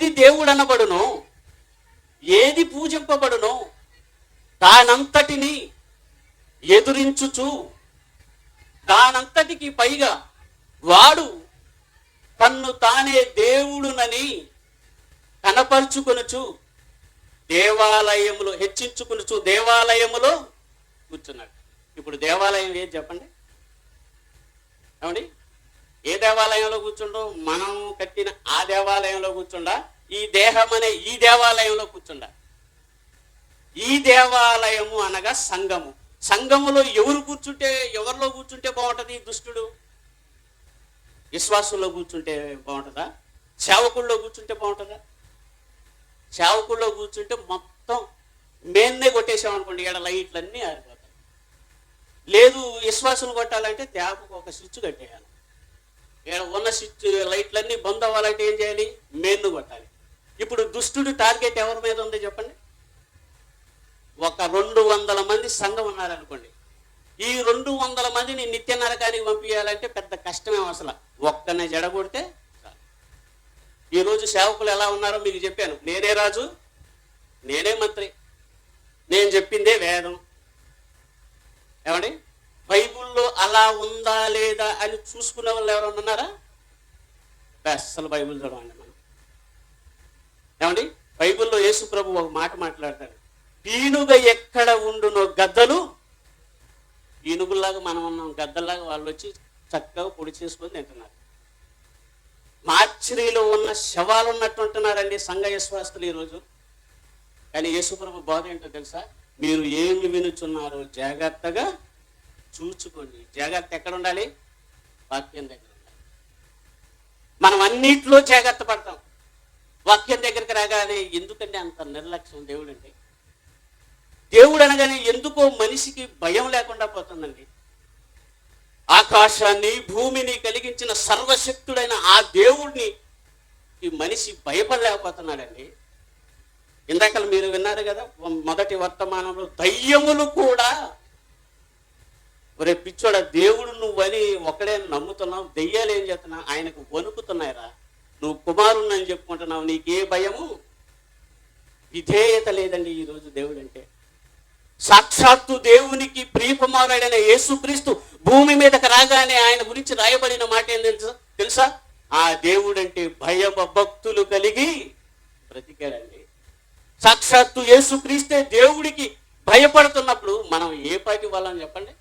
ఏది దేవుడు అనబడునో, ఏది పూజింపబడునో దానంతటిని ఎదురించుచు, దానంతటికి పైగా వాడు తన్ను తానే దేవుడునని కనపరుచుకొనుచు దేవాలయములో హెచ్చించుకొనుచు దేవాలయములో కూర్చున్నాడు. ఇప్పుడు దేవాలయం ఏది చెప్పండి? ఏమండి, ఏ దేవాలయంలో కూర్చుండో? మనం కట్టిన ఆ దేవాలయంలో కూర్చుండా, ఈ దేహం అనే ఈ దేవాలయంలో కూర్చుండా. ఈ దేవాలయము అనగా సంఘము. సంఘములో ఎవరిలో కూర్చుంటే బాగుంటుంది? దుష్టుడు విశ్వాసుల్లో కూర్చుంటే బాగుంటుందా? సేవకుల్లో కూర్చుంటే బాగుంటుందా? సేవకుల్లో కూర్చుంటే మొత్తం మేన్నే కొట్టేసామనుకోండి, ఇక్కడ లైట్లన్నీ ఆరిపోతాయి. లేదు, విశ్వాసులు కొట్టాలంటే ట్యాప్కి ఒక స్విచ్ కట్టేయాలి. ఇక్కడ ఉన్న స్విచ్ లైట్లన్నీ బంద్ అవ్వాలంటే ఏం చేయాలి? మెయిన్ను కొట్టాలి. ఇప్పుడు దుష్టుడు టార్గెట్ ఎవరి మీద ఉంది చెప్పండి? ఒక 200 మంది సంఘం ఉన్నారనుకోండి. ఈ 200 మందిని నిత్య నరకానికి పంపించాలంటే పెద్ద కష్టమే అసలు. ఒక్కనే జడగొడితే చాలు. ఈరోజు సేవకులు ఎలా ఉన్నారో మీకు చెప్పాను. నేనే రాజు, నేనే మంత్రి, నేను చెప్పిందే వేదం. ఏమండి, బైబుల్లో అలా ఉందా లేదా అని చూసుకునే వాళ్ళు ఎవరైనా ఉన్నారా? అసలు బైబుల్ చదవండి మనం. ఏమండి, బైబుల్లో యేసు ప్రభు ఒక మాట మాట్లాడతాడు. పీనుగ ఎక్కడ ఉండునో గద్దలు, పీనుగుల్లాగా మనం ఉన్నాం, గద్దల్లాగా వాళ్ళు వచ్చి చక్కగా పొడి చేసుకొని తింటున్నారు. మార్చిలో ఉన్న శవాలు ఉన్నట్టు ఉంటున్నారండి సంఘ విశ్వాసులు ఈరోజు. కానీ యేసు ప్రభు బోధ ఏంటో తెలుసా? మీరు ఏమి వినుచున్నారో జాగ్రత్తగా చూచుకోండి. జాగ్రత్త ఎక్కడ ఉండాలి? వాక్యం దగ్గర ఉండాలి. మనం అన్నిట్లో జాగ్రత్త పడతాం. వాక్యం దగ్గరికి రాగానే ఎందుకంటే అంత నిర్లక్ష్యం దేవుడు అంటే. దేవుడు అనగానే ఎందుకో మనిషికి భయం లేకుండా పోతుందండి. ఆకాశాన్ని భూమిని కలిగించిన సర్వశక్తుడైన ఆ దేవుడిని ఈ మనిషి భయపడలేకపోతున్నాడండి. ఇందాక మీరు విన్నారు కదా, మొదటి వర్తమానంలో దయ్యములు కూడా, ఒరే పిచ్చోడ, దేవుడు నువ్వని ఒకడే నమ్ముతున్నావు, దెయ్యాలు ఏం చేస్తున్నావు? ఆయనకు వణుకుతున్నాయిరా. నువ్వు కుమారుణ్ణి అని చెప్పుకుంటున్నావు, నీకే భయము? విధేయత లేదండి ఈరోజు దేవుడు అంటే. సాక్షాత్తు దేవునికి ప్రియకుమారుడైన యేసుక్రీస్తు భూమి మీదకి రాగానే ఆయన గురించి రాయబడిన మాట ఏం తెలుసా? ఆ దేవుడంటే భయభక్తులు కలిగి బ్రతికాడండి. సాక్షాత్తు యేసుక్రీస్తే దేవుడికి భయపడుతున్నప్పుడు మనం ఏ పాటి వాళ్ళని చెప్పండి?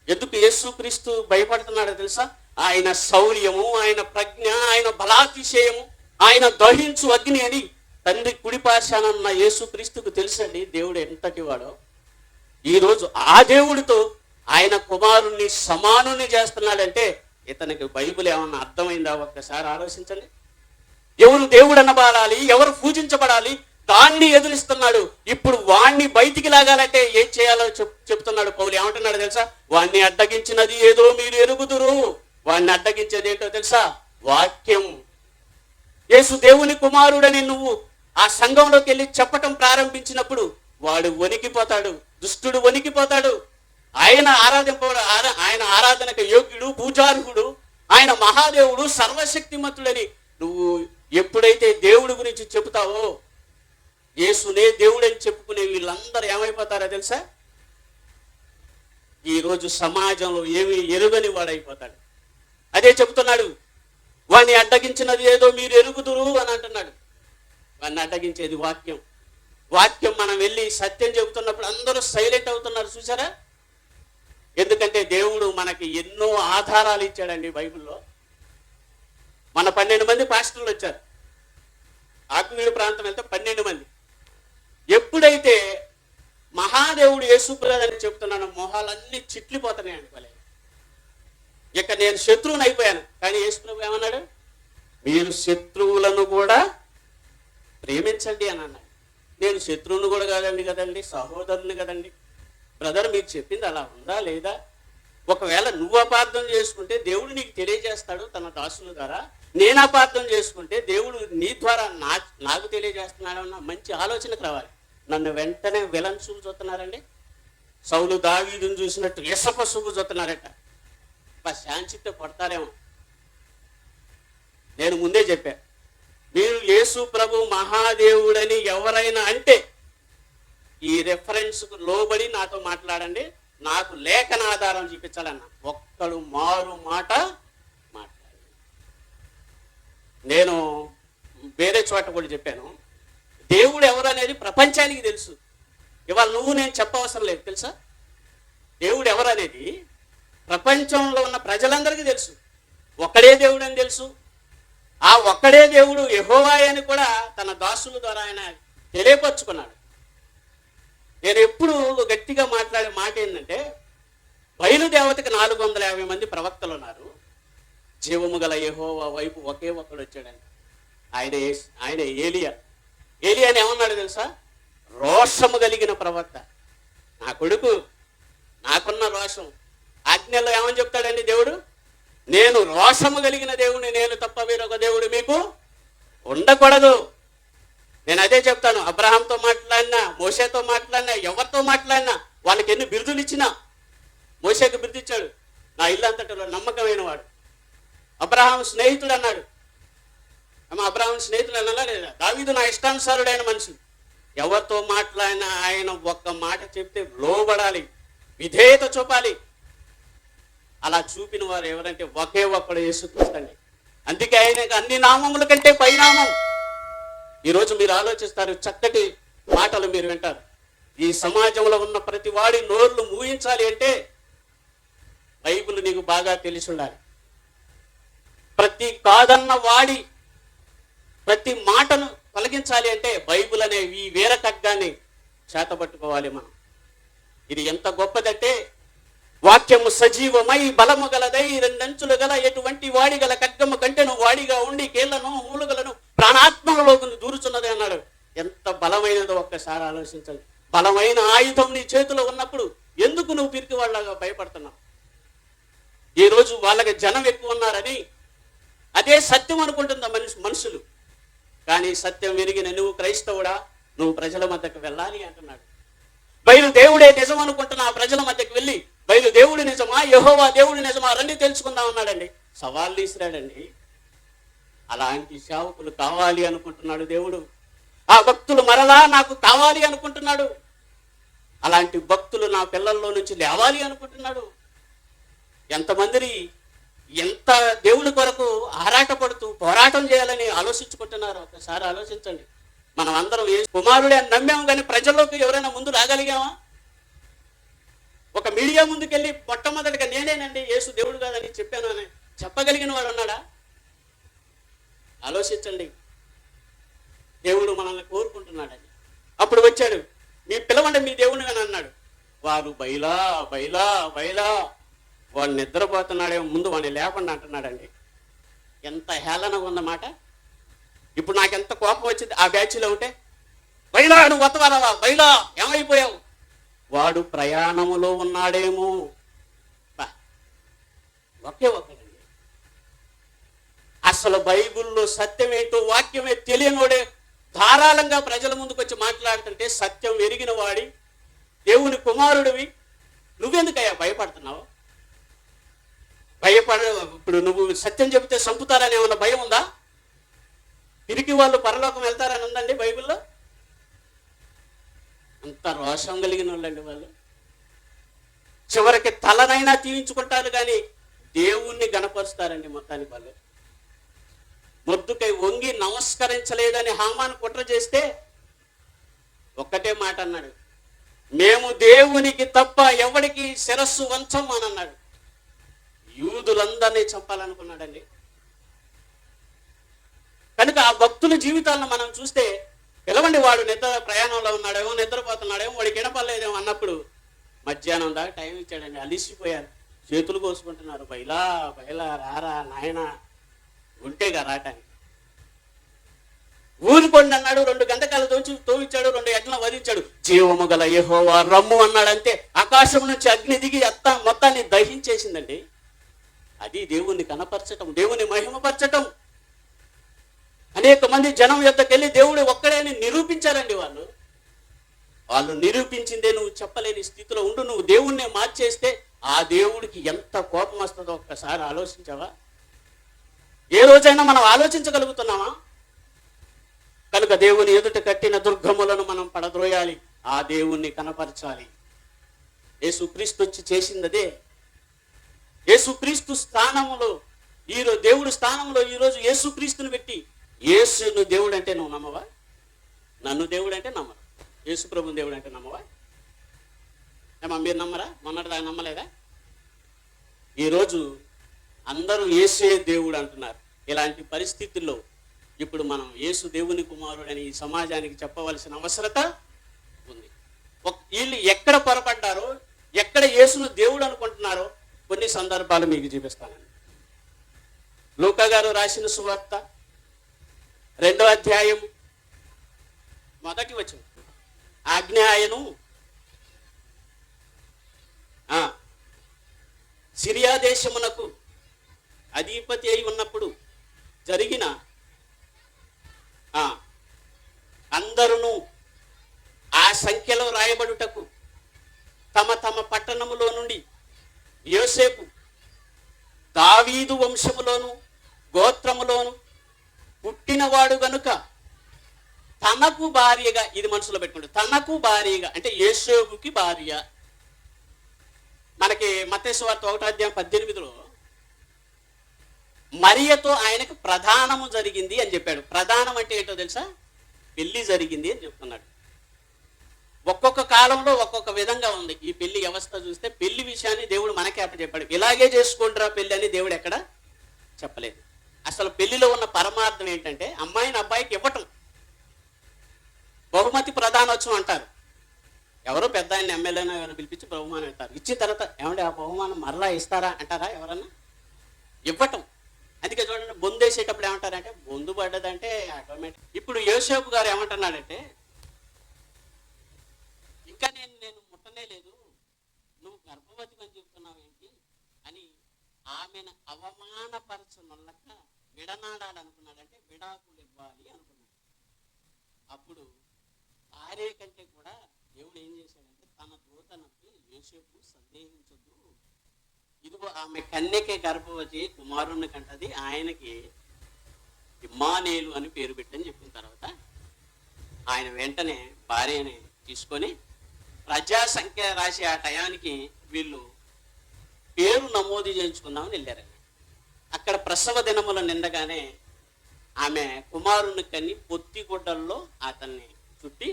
ఎందుకు యేసుక్రీస్తు భయపడుతున్నాడో తెలుసా? ఆయన శౌర్యము, ఆయన ప్రజ్ఞ, ఆయన బలాతిశయము, ఆయన దహించు అగ్ని అని తండ్రి కుడిపాశానన్న యేసుక్రీస్తుకు తెలుసండి దేవుడు ఎంతటి వాడో. ఈరోజు ఆ దేవుడితో ఆయన కుమారుణ్ణి సమానుని చేస్తున్నాడంటే ఇతనికి బైబిల్ ఏమన్నా అర్థమైందా? ఒక్కసారి ఆలోచించండి. ఎవరు దేవుడు అనబడాలి, ఎవరు పూజించబడాలి, దాన్ని ఎదురిస్తున్నాడు. ఇప్పుడు వాణ్ణి బయటికి లాగాలంటే ఏం చేయాలో చెప్తున్నాడు పౌలు. ఏమంటున్నాడు తెలుసా? వాణ్ణి అడ్డగించినది ఏదో మీరు ఎరుగుదురు. వాణ్ణి అడ్డగించేది ఏంటో తెలుసా? వాక్యం. యేసు దేవుని కుమారుడని నువ్వు ఆ సంఘంలోకి వెళ్ళి చెప్పటం ప్రారంభించినప్పుడు వాడు వణికిపోతాడు, దుష్టుడు వణికిపోతాడు. ఆయన ఆరాధనకు యోగ్యుడు, పూజార్హుడు, ఆయన మహాదేవుడు, సర్వశక్తిమంతుడని నువ్వు ఎప్పుడైతే దేవుడి గురించి చెబుతావో, యేసునే దేవుడని చెప్పుకునే వీళ్ళందరూ ఏమైపోతారో తెలుసా? ఈరోజు సమాజంలో ఏమి ఎరుగని వాడైపోతాడు. అదే చెబుతున్నాడు, వాడిని అడ్డగించినది ఏదో మీరు ఎరుగుదురు అని అంటున్నాడు. వాడిని అడ్డగించేది వాక్యం. వాక్యం మనం వెళ్ళి సత్యం చెబుతున్నప్పుడు అందరూ సైలెంట్ అవుతున్నారు, చూసారా? ఎందుకంటే దేవుడు మనకి ఎన్నో ఆధారాలు ఇచ్చాడండి బైబిల్లో. మన 12 మంది పాస్టర్లు వచ్చారు. ఆత్మీయ ప్రాంతం వెళ్తే 12 మంది. ఎప్పుడైతే మహాదేవుడు యేసుప్రభు అని చెప్తున్నాను, మొహాలన్నీ చిట్లిపోతున్నాయి అనుకోలేదు. ఇక నేను శత్రువుని అయిపోయాను. కానీ యేసుప్రభు ఏమన్నాడు? మీరు శత్రువులను కూడా ప్రేమించండి అని అన్నాడు. నేను శత్రువుని కూడా కదండి, సహోదరుని కదండి. బ్రదర్, మీరు చెప్పింది అలా ఉందా లేదా? ఒకవేళ నువ్వు అపార్థం చేసుకుంటే దేవుడు నీకు తెలియజేస్తాడు తన దాసుల ద్వారా. నేను అపార్థం చేసుకుంటే దేవుడు నీ ద్వారా నాకు తెలియజేస్తున్నాడు అన్న మంచి ఆలోచనకు రావాలి. నన్ను వెంటనే విలన్ చూపు చూస్తున్నారండి. సౌలు దావీదుని చూసినట్టు ఇసప చూపు చూస్తున్నారట. శాంతితో పడతారేమో. నేను ముందే చెప్పా, మీరు యేసు యేసు ప్రభు మహాదేవుడని ఎవరైనా అంటే ఈ రెఫరెన్స్కు లోబడి నాతో మాట్లాడండి, నాకు లేఖన ఆధారం చూపించాలన్న. ఒక్కడు మారు మాట మాట్లాడి. నేను వేరే చోట కూడా చెప్పాను, దేవుడు ఎవరు అనేది ప్రపంచానికి తెలుసు. ఇవాళ నువ్వు నేను చెప్పవసరం లేదు, తెలుసా? దేవుడు ఎవరు అనేది ప్రపంచంలో ఉన్న ప్రజలందరికీ తెలుసు. ఒక్కడే దేవుడు అని తెలుసు. ఆ ఒక్కడే దేవుడు యెహోవా అని కూడా తన దాసుల ద్వారా ఆయన తెలియపరుచుకున్నాడు. నేను ఎప్పుడు గట్టిగా మాట్లాడే మాట ఏంటంటే, బయలుదేవతకి 450 మంది ప్రవక్తలు ఉన్నారు, జీవము గల యెహోవా వైపు ఒకే ఒక్కడు వచ్చాడని. ఆయన ఏలియా. ఏలియాని ఏమన్నాడు తెలుసా? రోషము కలిగిన ప్రవక్త. నా కొడుకు, నాకున్న రోషం. ఆజ్ఞలో ఏమని చెప్తాడండి దేవుడు? నేను రోషము కలిగిన దేవుడిని, నేను తప్ప వేరొక దేవుడు మీకు ఉండకూడదు. నేను అదే చెప్తాను. అబ్రహాంతో మాట్లాడినా, మోషేతో మాట్లాడినా, ఎవరితో మాట్లాడినా, వాళ్ళకి ఎన్ని బిరుదులు ఇచ్చినా. మోషేకి బిరుదు ఇచ్చాడు, నా ఇల్లు అంతటిలో నమ్మకమైన వాడు. అబ్రహాం స్నేహితుడు అన్నాడు. అబ్రహాం స్నేహితుడు అన్నా లేదా? దావీదు నా ఇష్టానుసారుడైన మనిషి. ఎవరితో మాట్లాడినా ఆయన ఒక్క మాట చెప్తే లోబడాలి, విధేయత చూపాలి. అలా చూపిన వారు ఎవరంటే ఒకే ఒక్కడు యేసుక్రీస్తు. అందుకే ఆయనకు అన్ని నామముల కంటే పైనామం. ఈరోజు మీరు ఆలోచిస్తారు, చక్కటి మాటలు మీరు వింటారు. ఈ సమాజంలో ఉన్న ప్రతి వాడి నోర్లు మూయించాలి అంటే బైబిల్ నీకు బాగా తెలిసి ఉండాలి. ప్రతి కాదన్న వాడి ప్రతి మాటను తొలగించాలి అంటే బైబిల్ అనే ఈ వీర ఖడ్గాన్ని చేతబట్టుకోవాలి మనం. ఇది ఎంత గొప్పదంటే, వాక్యము సజీవమై బలము గలదై 2 అంచులు గల ఎటువంటి వాడి గల ఖడ్గము కంటెను వాడిగా ఉండి కీళ్లను మూలుగలను ప్రాణాత్మలోకి దూరుచున్నది అన్నాడు. ఎంత బలమైనదో ఒక్కసారి ఆలోచించండి. బలమైన ఆయుధం నీ చేతిలో ఉన్నప్పుడు ఎందుకు నువ్వు పిరికి వాళ్ళగా భయపడుతున్నావు? ఈరోజు వాళ్ళకి జనం ఎక్కువ ఉన్నారని అదే సత్యం అనుకుంటుందా మనుషులు. కానీ సత్యం ఎరిగిన నువ్వు క్రైస్తవుడా, నువ్వు ప్రజల మధ్యకు వెళ్ళాలి అంటున్నాడు. బయలుదేవుడే నిజం అనుకుంటున్నా ఆ ప్రజల మధ్యకు వెళ్ళి, బయలుదేవుడు నిజమా, యెహోవా దేవుడు నిజమా, రండి తెలుసుకుందాం అన్నాడండి. సవాళ్ళు ఇసిరాడండి. అలాంటి సేవకులు కావాలి అనుకుంటున్నాడు దేవుడు. ఆ భక్తులు మరలా నాకు కావాలి అనుకుంటున్నాడు. అలాంటి భక్తులు నా పిల్లల్లో నుంచి లేవాలి అనుకుంటున్నాడు. ఎంతమందిని ఎంత దేవుడి కొరకు ఆరాటపడుతూ పోరాటం చేయాలని ఆలోచించుకుంటున్నారు. ఒకసారి ఆలోచించండి. మనం అందరం ఏ కుమారుడే అని నమ్మాము, కానీ ప్రజల్లోకి ఎవరైనా ముందు రాగలిగామా? ఒక మీడియా ముందుకెళ్ళి మొట్టమొదటిగా నేనేనండి యేసు దేవుడు కాదని చెప్పాను అని చెప్పగలిగిన వాడు ఉన్నాడా? ఆలోచించండి. దేవుడు మనల్ని కోరుకుంటున్నాడని. అప్పుడు వచ్చాడు, మీ పిలవండి మీ దేవుడిని అని అన్నాడు. వారు బయలా బయలా బయలా, వాడు నిద్రపోతున్నాడేమో, ముందు వాడిని లేకుండా అంటున్నాడండి. ఎంత హేళనగా ఉన్నమాట. ఇప్పుడు నాకెంత కోపం వచ్చింది ఆ బ్యాచ్లో ఉంటే. బయలా నువ్వు వత్తవారావా, బయలా ఏమైపోయావు? వాడు ప్రయాణములో ఉన్నాడేమో. ఒకే ఒకడండి. అసలు బైబిల్లో సత్యం ఏంటో వాక్యమే తెలియనోడే ధారాళంగా ప్రజల ముందుకు వచ్చి మాట్లాడుతుంటే, సత్యం ఎరిగిన వాడి దేవుని కుమారుడివి నువ్వెందుకయ్యా భయపడుతున్నావు? ఇప్పుడు నువ్వు సత్యం చెబితే చంపుతారని ఏమన్నా భయం ఉందా? తిరిగి వాళ్ళు పరలోకం వెళ్తారని ఉందండి బైబిల్లో? అంత రోషం కలిగిన వాళ్ళండి వాళ్ళు. చివరికి తలనైనా తీయించుకుంటారు కానీ దేవుణ్ణి గణపరుస్తారండి మొత్తానికి. వాళ్ళు మొద్దుకై వంగి నమస్కరించలేదని హామాను కుట్ర చేస్తే ఒక్కటే మాట అన్నాడు, మేము దేవునికి తప్ప ఎవడికి శిరస్సు వంచం అని అన్నాడు. యూదులందరినీ చంపాలనుకున్నాడండి. కనుక ఆ భక్తుల జీవితాలను మనం చూస్తే, పిలవండి వాడు ప్రయాణంలో ఉన్నాడేమో, నిద్రపోతున్నాడేమో, వాడికి వినపడలేదేమో అన్నప్పుడు మధ్యాహ్నం దాకా టైం ఇచ్చాడండి. అలిసిపోయారు, చేతులు కోసుకుంటున్నారు. బయలా బయలా రారా నాయన, ఉంటేగా రావటానికి. ఊరుకోండి అన్నాడు. 2 గంటకాలు తోవిచ్చాడు, 2 ఎడ్లను వధించాడు. జీవము గల యెహోవా రమ్ము అన్నాడు. అంతే, ఆకాశం నుంచి అగ్ని దిగి మొత్తాన్ని దహించేసిందండి. అది దేవుణ్ణి కనపరచటం, దేవుని మహిమపరచటం. అనేక మంది జనం యొద్దకు వెళ్ళి దేవుడు ఒక్కడే అని నిరూపించారండి. వాళ్ళు నిరూపించిందే నువ్వు చెప్పలేని స్థితిలో ఉండు. నువ్వు దేవుణ్ణే మార్చేస్తే ఆ దేవుడికి ఎంత కోపం వస్తుందో ఒక్కసారి ఆలోచించావా? ఏ రోజైనా మనం ఆలోచించగలుగుతున్నామా? కనుక దేవుని ఎదుట కట్టిన దుర్గములను మనం పడద్రోయాలి, ఆ దేవుణ్ణి కనపరచాలి. యేసుక్రీస్తు వచ్చి చేసిందదే. యేసుక్రీస్తు స్థానంలో ఈరోజు దేవుడి స్థానంలో ఈరోజు యేసుక్రీస్తుని పెట్టి, యేసును దేవుడు అంటే నువ్వు నమ్మవా? నన్ను దేవుడు అంటే నమ్మరు, యేసు ప్రభుని దేవుడు అంటే నమ్మవా? ఏమా మీరు నమ్మరా? మొన్నటిదాకా నమ్మలేదా? ఈరోజు అందరూ యేసే దేవుడు అంటున్నారు. ఇలాంటి పరిస్థితుల్లో ఇప్పుడు మనం యేసు దేవుని కుమారుడని ఈ సమాజానికి చెప్పవలసిన అవసరత ఉంది. వీళ్ళు ఎక్కడ పొరపడ్డారో, ఎక్కడ యేసును దేవుడు అనుకుంటున్నారో కొన్ని సందర్భాలు మీకు చూపిస్తానండి. లూకా గారు రాసిన సువార్త 2వ అధ్యాయం 1వ వచనం. ఆజ్ఞ ఆయను సిరియా దేశమునకు అధిపతి అయి ఉన్నప్పుడు జరిగిన అందరూ ఆ సంఖ్యలో రాయబడుటకు తమ తమ పట్టణములో నుండి యోసేపు దావీదు వంశములోను గోత్రములోను పుట్టినవాడు గనుక తనకు భార్యగా, ఇది మనసులో పెట్టుకుంటే తనకు భార్యగా అంటే యోసేపుకి భార్య. మనకి మత్తయి సువార్త 1వ అధ్యాయం 18లో మరియతో ఆయనకు ప్రధానము జరిగింది అని చెప్పాడు. ప్రధానం అంటే ఏంటో తెలుసా? పెళ్లి జరిగింది అని చెప్తున్నాడు. ఒక్కొక్క కాలంలో ఒక్కొక్క విధంగా ఉంది ఈ పెళ్లి వ్యవస్థ. చూస్తే పెళ్లి విషయాన్ని దేవుడు మనకే అప్పచెప్పాడు. ఇలాగే చేసుకుంటారా పెళ్లి అని దేవుడు ఎక్కడ చెప్పలేదు. అసలు పెళ్లిలో ఉన్న పరమార్థం ఏంటంటే అమ్మాయిని అబ్బాయికి ఇవ్వటం. బహుమతి ప్రధానోత్సవం అంటారు. ఎవరో పెద్ద ఆయన ఎమ్మెల్యేనో ఎవరైనా పిలిపించి బహుమానం ఇస్తారు. ఇచ్చిన తర్వాత ఏమంటే ఆ బహుమానం మరలా ఇస్తారా అంటారా ఎవరన్నా? ఇవ్వటం. అందుకే చూడండి, బొందేసేటప్పుడు ఏమంటారంటే బొందు పడ్డదంటే ఆటోమేటిక్. ఇప్పుడు యోసేపు గారు ఏమంటున్నాడంటే, ఇంకా నేను ముట్టనే లేదు, నువ్వు గర్భవతి అని చెప్తున్నావు ఏంటి అని ఆమెను అవమానపరచనొల్లక విడనాడాలనుకున్నాడంటే విడాకులు ఇవ్వాలి అనుకున్నాడు. అప్పుడు భార్య కంటే కూడా దేవుడు ఏం చేశాడంటే తన దూతనకి యోసేపు సందేహించొద్దు, ఇదిగో ఆమె కన్యకే గర్భవతి కుమారుణ్ణి కంటది, ఆయనకి ఇమ్మానేలు అని పేరు పెట్టని చెప్పిన తర్వాత ఆయన వెంటనే భార్యని తీసుకొని ప్రజా సంఖ్య రాసి ఆ టయానికి వీళ్ళు పేరు నమోదు చేయించుకుందామని వెళ్ళారండి. అక్కడ ప్రసవ దినముల నిండగానే ఆమె కుమారుని కన్ని పొత్తిగుడ్డల్లో అతన్ని చుట్టి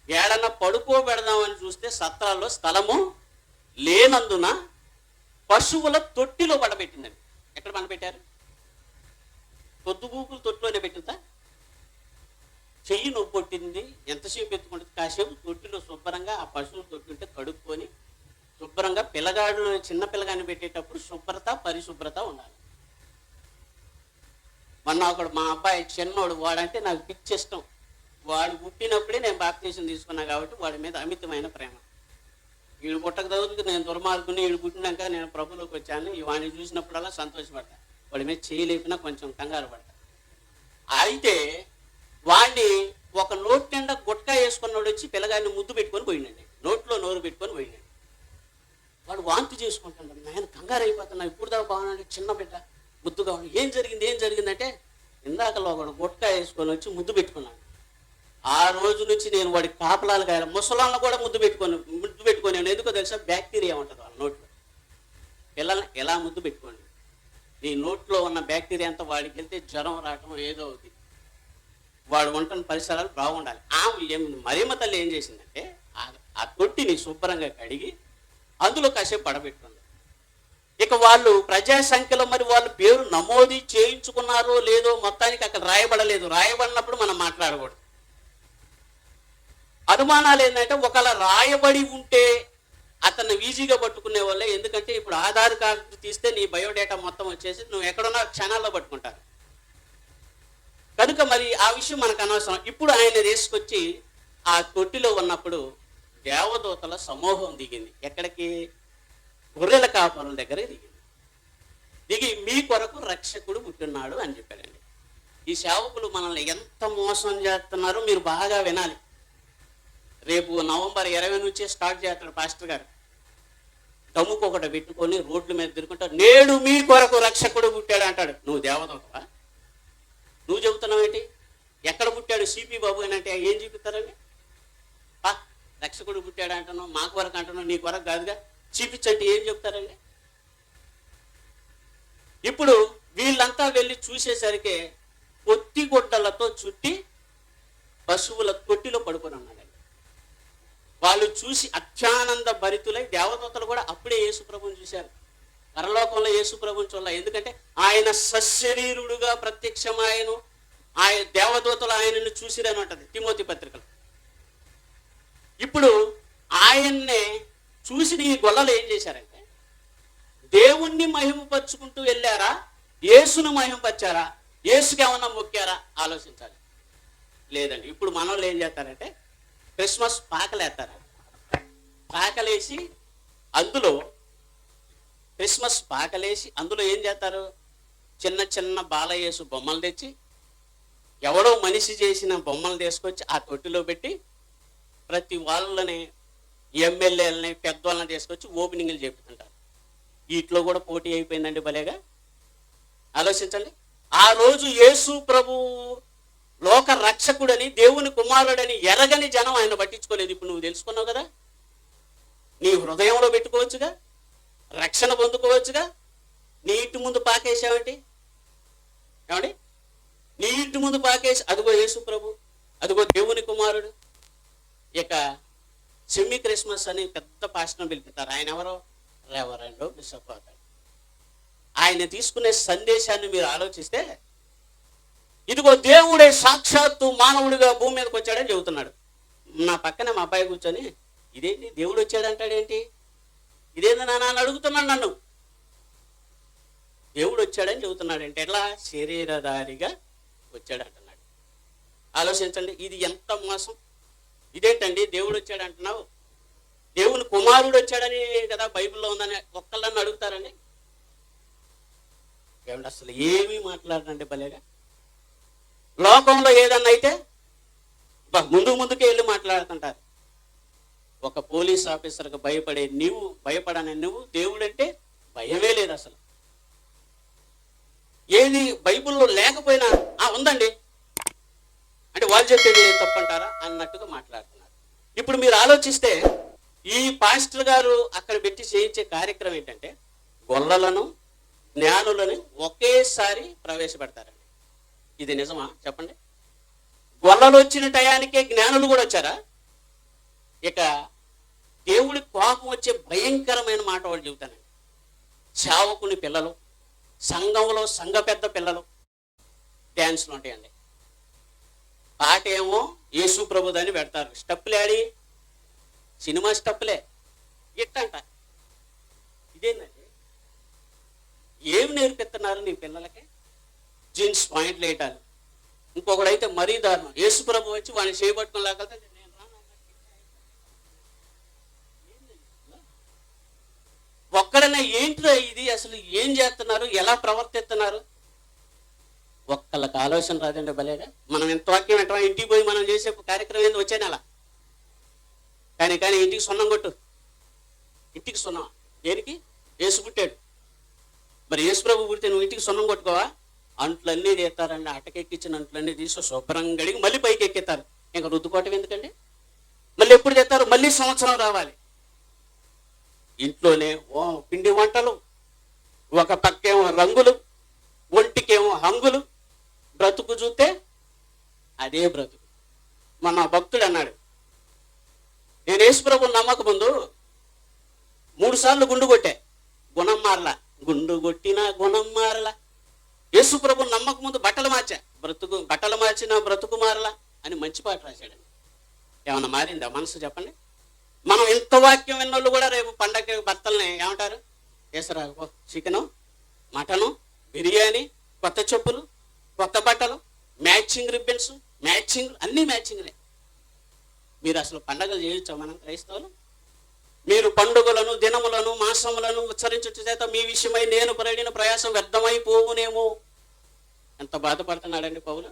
ఏడన పడుకోబెడదామని చూస్తే సత్రాల్లో స్థలము లేనందున పశువుల తొట్టిలో పడబెట్టిందండి. ఎక్కడ పడబెట్టారు? పొద్దుగూకులు తొట్టిలోనే పెట్టిందా? చెయ్యి నొప్పి కొట్టింది, ఎంతసేపు ఎత్తుకుంటుంది, కాసేపు తొట్టిలో శుభ్రంగా ఆ పశువులు తొట్టి ఉంటే కడుక్కొని శుభ్రంగా పిల్లగాడు చిన్న పిల్లగాని పెట్టేటప్పుడు శుభ్రత పరిశుభ్రత ఉండాలి. మొన్న ఒకడు మా అబ్బాయి చిన్నోడు, వాడంటే నాకు పిచ్చి ఇష్టం. వాడు పుట్టినప్పుడే నేను బాప్తీసం తీసుకున్నా కాబట్టి వాడి మీద అమితమైన ప్రేమ. వీడు పుట్టక చదువుకు నేను దుర్మార్గుని, వీడు పుట్టినాక నేను ప్రభులోకి వచ్చాను, వాడిని చూసినప్పుడల్లా సంతోషపడతా, వాడి మీద చేయలేపినా కొంచెం కంగారు పడతా. అయితే వాడిని ఒక నోటి నిండా గుట్కా వేసుకున్నాడు వచ్చి పిల్లగాడిని ముద్దు పెట్టుకొని పోయిండండి, నోట్లో నోరు పెట్టుకొని పోయిండండి. వాడు వాంతి చేసుకుంటాడు, నేను కంగారు అయిపోతున్నా, ఇప్పుడు దాకా బాగున్నాడు, చిన్న బిడ్డ ముద్దుగా ఉన్నాడు, ఏం జరిగిందంటే ఇందాకలో ఒకడు గుట్కా వేసుకొని వచ్చి ముద్దు పెట్టుకున్నాడు. ఆ రోజు నుంచి నేను వాడి కాపలాలు కాయాలి, ముసలాలను కూడా ముద్దు పెట్టుకొని ఎందుకో తెలుసా? బ్యాక్టీరియా ఉంటుంది వాళ్ళ నోట్లో. పిల్లల్ని ఎలా ముద్దు పెట్టుకోండి, నీ నోట్లో ఉన్న బ్యాక్టీరియా అంతా వాడికి వెళ్తే జ్వరం రావటం ఏదో అవుతుంది. వాడు ఉంటున్న పరిసరాలు బాగుండాలి. మరియమ్మ తల్లి ఏం చేసిందంటే ఆ తొట్టిని శుభ్రంగా కడిగి అందులో కాసేపు పడబెట్టుకుంది. ఇక వాళ్ళు ప్రజా సంఖ్యలో మరి వాళ్ళు పేరు నమోదు చేయించుకున్నారో లేదో మొత్తానికి అక్కడ రాయబడలేదు. రాయబడినప్పుడు మనం మాట్లాడకూడదు. అనుమానాలు ఏంటంటే ఒకవేళ రాయబడి ఉంటే అతన్ని ఈజీగా పట్టుకునే వాళ్ళే. ఎందుకంటే ఇప్పుడు ఆధార్ కార్డు తీస్తే నీ బయోడేటా మొత్తం వచ్చేసి నువ్వు ఎక్కడున్నా క్షణాల్లో పట్టుకుంటారు కనుక మరి ఆ విషయం మనకు అనవసరం. ఇప్పుడు ఆయన తీసుకొచ్చి ఆ తొట్టిలో ఉన్నప్పుడు దేవదూతల సమూహం దిగింది. ఎక్కడికి? గొర్రెల కాపరుల దగ్గరికి దిగింది. దిగి మీ కొరకు రక్షకుడు పుట్టున్నాడు అని చెప్పాడండి. ఈ సేవకులు మనల్ని ఎంత మోసం చేస్తున్నారో మీరు బాగా వినాలి. రేపు నవంబర్ 20 నుంచే స్టార్ట్ చేస్తాడు పాస్టర్ గారు. దమ్ముకు ఒకటి పెట్టుకొని రోడ్ల మీద తిరుగుకుంటాడు, నేడు మీ కొరకు రక్షకుడు పుట్టాడు అంటాడు. నువ్వు దేవదూతవా? నువ్వు చెబుతున్నావు ఏంటి? ఎక్కడ పుట్టాడు సిపి బాబు అని అంటే ఏం చూపిస్తారండి? రక్షకుడు పుట్టాడు అంటున్నావు, మాకు వరకు అంటున్నావు, నీకు వరకు కాదుగా, చూపించంటే ఏం చెప్తారండి? ఇప్పుడు వీళ్ళంతా వెళ్ళి చూసేసరికి పొత్తి గుడ్డలతో చుట్టి పశువుల తొట్టిలో పడుకొని ఉన్నాడండి. వాళ్ళు చూసి అత్యానంద భరితులై, దేవదూతలు కూడా అప్పుడే యేసుప్రభుని చూశారు. పరలోకంలో యేసుప్రభుని చూడాల, ఎందుకంటే ఆయన సశరీరుడుగా ప్రత్యక్షమాయను, ఆయన దేవదూతలు ఆయనను చూసిరని ఉంటది తిమోతి పత్రికలు. ఇప్పుడు ఆయన్నే చూసిన ఈ గొల్లలు ఏం చేశారంటే, దేవుణ్ణి మహిమపరుచుకుంటూ వెళ్ళారా, యేసును మహిమపరిచారా, యేసుకి ఏమన్నా మొక్కారా? ఆలోచించాలి. లేదండి. ఇప్పుడు మనోళ్ళు ఏం చేస్తారంటే క్రిస్మస్ పాకలేస్తారు. పాకలేసి అందులో క్రిస్మస్ పాకలేసి అందులో ఏం చేస్తారు, చిన్న చిన్న బాలయేసు బొమ్మలు తెచ్చి, ఎవడో మనిషి చేసిన బొమ్మలు తీసుకొచ్చి ఆ తొట్టిలో పెట్టి ప్రతి వాళ్ళని, ఎమ్మెల్యేలని, పెద్దవాళ్ళని తీసుకొచ్చి ఓపెనింగ్లు చెప్తుంటారు. వీటిలో కూడా పోటీ అయిపోయిందండి భలేగా. ఆలోచించండి. ఆ రోజు యేసు ప్రభు లోక రక్షకుడని, దేవుని కుమారుడని ఎరగని జనం ఆయన పట్టించుకోలేదు. ఇప్పుడు నువ్వు తెలుసుకున్నావు కదా, నీ హృదయంలో పెట్టుకోవచ్చుగా, రక్షణ పొందుకోవచ్చుగా. నీ ఇంటి ముందు పాకేసావేంటి? ఏమండి, నీ ఇంటి ముందు పాకేసి అదిగో యేసు ప్రభు, అదిగో దేవుని కుమారుడు. ఇక సెమీ క్రిస్మస్ అని పెద్ద పాస్టర్ని పిలుపుతారు. ఆయన ఎవరో రెవరెండో బిషప్ అవుతాడు. ఆయన తీసుకునే సందేశాన్ని మీరు ఆలోచిస్తే, ఇదిగో దేవుడే సాక్షాత్తు మానవుడిగా భూమి మీదకి వచ్చాడని చెబుతున్నాడు. నా పక్కనే మా అబ్బాయి కూర్చొని, ఇదేంటి దేవుడు వచ్చాడంటాడేంటి, ఇదేంటి నాన్న అని అడుగుతున్నాడు నన్ను. దేవుడు వచ్చాడని చెబుతున్నాడంటే ఎట్లా? శరీరధారిగా వచ్చాడంటున్నాడు. ఆలోచించండి, ఇది ఎంత మోసం. ఇదేంటండి దేవుడు వచ్చాడంటున్నావు, దేవుని కుమారుడు వచ్చాడని కదా బైబిల్లో ఉందని ఒక్కళ్ళని అడుగుతారండి? ఏమంటే అసలు ఏమీ మాట్లాడరండి భలేగా. లోకంలో ఏదన్నా అయితే ముందుకే వెళ్ళి మాట్లాడుతుంటారు. ఒక పోలీస్ ఆఫీసర్కి భయపడని నువ్వు దేవుడంటే భయమే లేదు అసలు. ఏది బైబిల్లో లేకపోయినా ఉందండి అంటే వాళ్ళు చెప్పేది తప్పంటారా అన్నట్టుగా మాట్లాడుతున్నారు. ఇప్పుడు మీరు ఆలోచిస్తే ఈ పాస్టర్ గారు అక్కడ పెట్టి చేయించే కార్యక్రమం ఏంటంటే, గొల్లలను, జ్ఞానులను ఒకేసారి ప్రవేశపెడతారండి. ఇది నిజమా చెప్పండి? గొల్లలు వచ్చిన టయానికే జ్ఞానులు కూడా వచ్చారా? ఇక దేవుడి కోపం వచ్చే భయంకరమైన మాట వాళ్ళు చెబుతానండి. సేవకుని పిల్లలు, సంఘంలో సంఘ పెద్ద పిల్లలు డ్యాన్స్లు ఉంటాయండి. పాట ఏమో యేసు ప్రభుదని పెడతారు, స్టెప్పులు ఆడి సినిమా స్టెప్పులే ఇట్టంట. ఇదేంటండి? ఏమి నేర్పిస్తున్నారు నీ పిల్లలకి? జీన్స్ పాయింట్లు వేయటాలు. ఇంకొకడైతే మరీ దారుణం, యేసు ప్రభు వచ్చి వాడిని చేయబట్టుకుని లేకపోతే నేను రాను. ఒక్కడనే ఏంటిదో ఇది, అసలు ఏం చేస్తున్నారు, ఎలా ప్రవర్తిస్తున్నారు? ఒక్కళ్ళకి ఆలోచన రాదండి భలేగా. మనం ఎంత వాక్యం వెంట ఇంటికి పోయి మనం చేసే కార్యక్రమం ఏంది వచ్చే నెల. కానీ ఇంటికి సున్నం కొట్టు, ఇంటికి సున్నం. దేనికి? యేసు పుట్టాడు. మరి యేసు ప్రభు పుడితే నువ్వు ఇంటికి సున్నం కొట్టుకోవా? అంట్లన్నీ తీస్తారండి, అటకెక్కించిన అంట్లన్నీ తీసి శుభ్రంగా గడిగి మళ్ళీ పైకి ఎక్కిస్తారు. ఇంకా రుద్దుకోవటం ఎందుకండి? మళ్ళీ ఎప్పుడు చేస్తారు? మళ్ళీ సంవత్సరం రావాలి. ఇంట్లోనే పిండి వంటలు, ఒక పక్కేమో రంగులు, ఒంటికేమో హంగులు, బ్రతుకు చూస్తే అదే బ్రతుకు. మన భక్తుడు అన్నాడు, నేను యేసుప్రభు నమ్మక ముందు 3 సార్లు గుండు కొట్టా, గుణం మారలా. గుండు కొట్టినా గుణం మారలా. యేసుప్రభు నమ్మక ముందు బట్టలు మార్చినా బ్రతుకు మారలా అని మంచి పాట రాశాడండి. ఏమన్నా మారిందా మనసు చెప్పండి? మనం ఇంత వాక్యం విన్నోళ్ళు కూడా రేపు పండగ భర్తల్ని ఏమంటారు? వేసరాకపో, చికెను, మటను, బిర్యానీ, కొత్త చెప్పులు, కొత్త బట్టలు, మ్యాచింగ్ రిబ్బన్స్, అన్నీ మ్యాచింగ్లే. మీరు అసలు పండగలు చేయొచ్చా మనం క్రైస్తవులు? మీరు పండుగలను, దినములను, మాసములను ఉచ్చరించుట చేత మీ విషయమై నేను పడిన ప్రయాసం వ్యర్థమైపోవునేమో. ఎంత బాధపడుతున్నాడండి పౌలు.